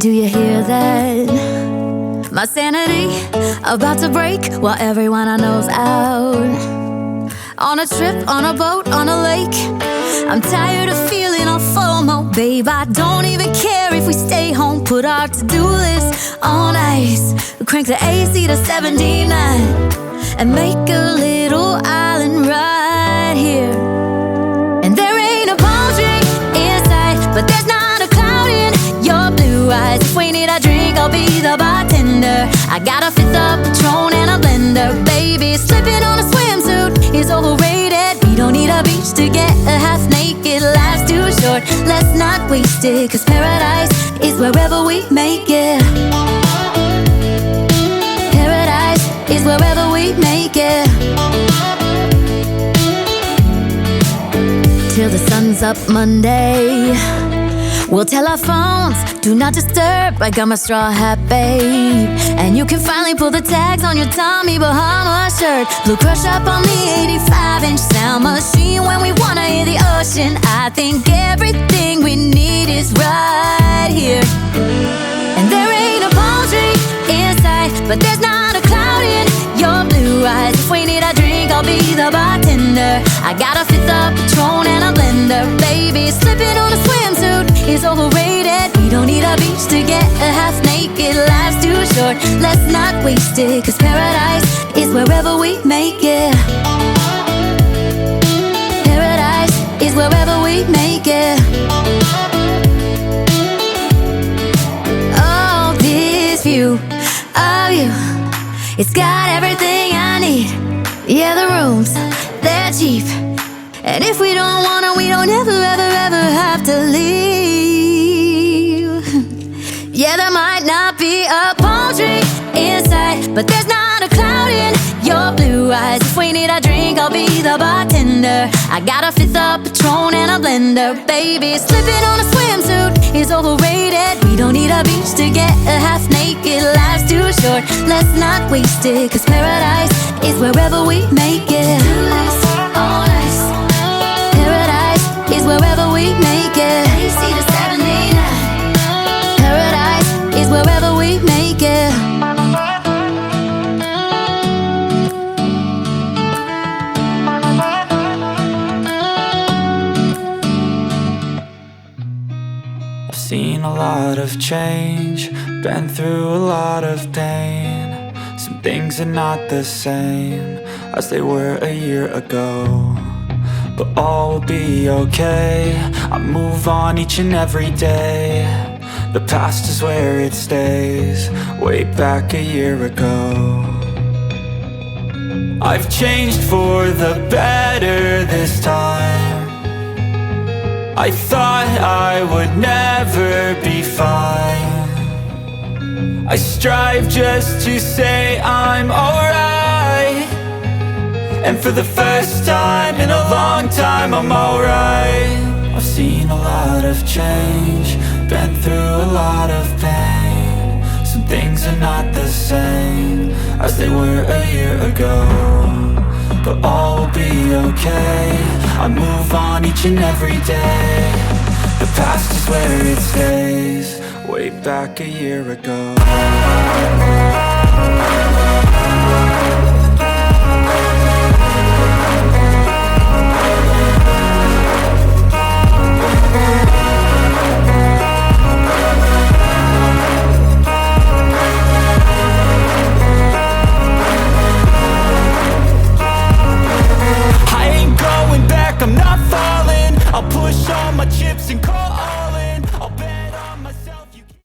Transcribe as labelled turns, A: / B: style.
A: Do you hear that? My sanity about to break while everyone I know's out. On a trip, on a boat, on a lake. I'm tired of feeling all FOMO, babe. I don't even care if we stay home. Put our to-do list on ice. Crank the AC to 79 and make a little island right here. And there ain't a palm tree in sight, but there's not a cloud in your blue eyes. If we need a drink, I'll be the bartender. I got a fifth of Patron and a blender. Baby, slipping on a swimsuit is overrated. We don't need a beach to get a half naked. Life's too short, let's not waste it. Cause paradise is wherever we make it. Paradise is wherever we make it. Till the sun's up Monday, we'll tell our phones, do not disturb. I got my straw hat, babe. And you can finally pull the tags on your Tommy Bahama shirt. Blue crush up on the 85-inch sound machine. When we wanna hear the ocean, I think everything we need is right here. And there ain't a palm tree in sight, but there's not a cloud in your blue eyes. If we need a drink, I'll be the bartender. I got a fifth of Patron and a blender. Baby, slipping on a swimsuit is overrated. We don't need a beach to get a half naked. Life's too short, let's not waste it. Cause paradise is wherever we make it. Paradise is wherever we make it. Oh, this view of you, it's got everything I need. Yeah, the rooms, they're cheap. And if we don't wanna, we don't ever, ever, ever have to leave. Yeah, there might not be a palm tree in sight, but there's not a cloud in your blue eyes. If we need a drink, I'll be the bartender. I got a fifth of Patron and a blender. Baby, slipping on a swimsuit is overrated. We don't need a beach to get a half naked. Life's too short, let's not waste it. Cause paradise is wherever we make it. All nice. Paradise is wherever we make it. AC to 79. Paradise is wherever we make it.
B: I've seen a lot of change, been through a lot of pain. Some things are not the same as they were a year ago, but all will be okay. I move on each and every day. The past is where it stays, way back a year ago. I've changed for the better this time. I thought I would never be fine. I strive just to say I'm alright. And for the first time in a long time, I'm alright. I've seen a lot of change, been through a lot of pain. Some things are not the same as they were a year ago, but all will be okay. I move on each and every day. The past is where it stays, way back a year ago. I'm not falling, I'll push all my chips and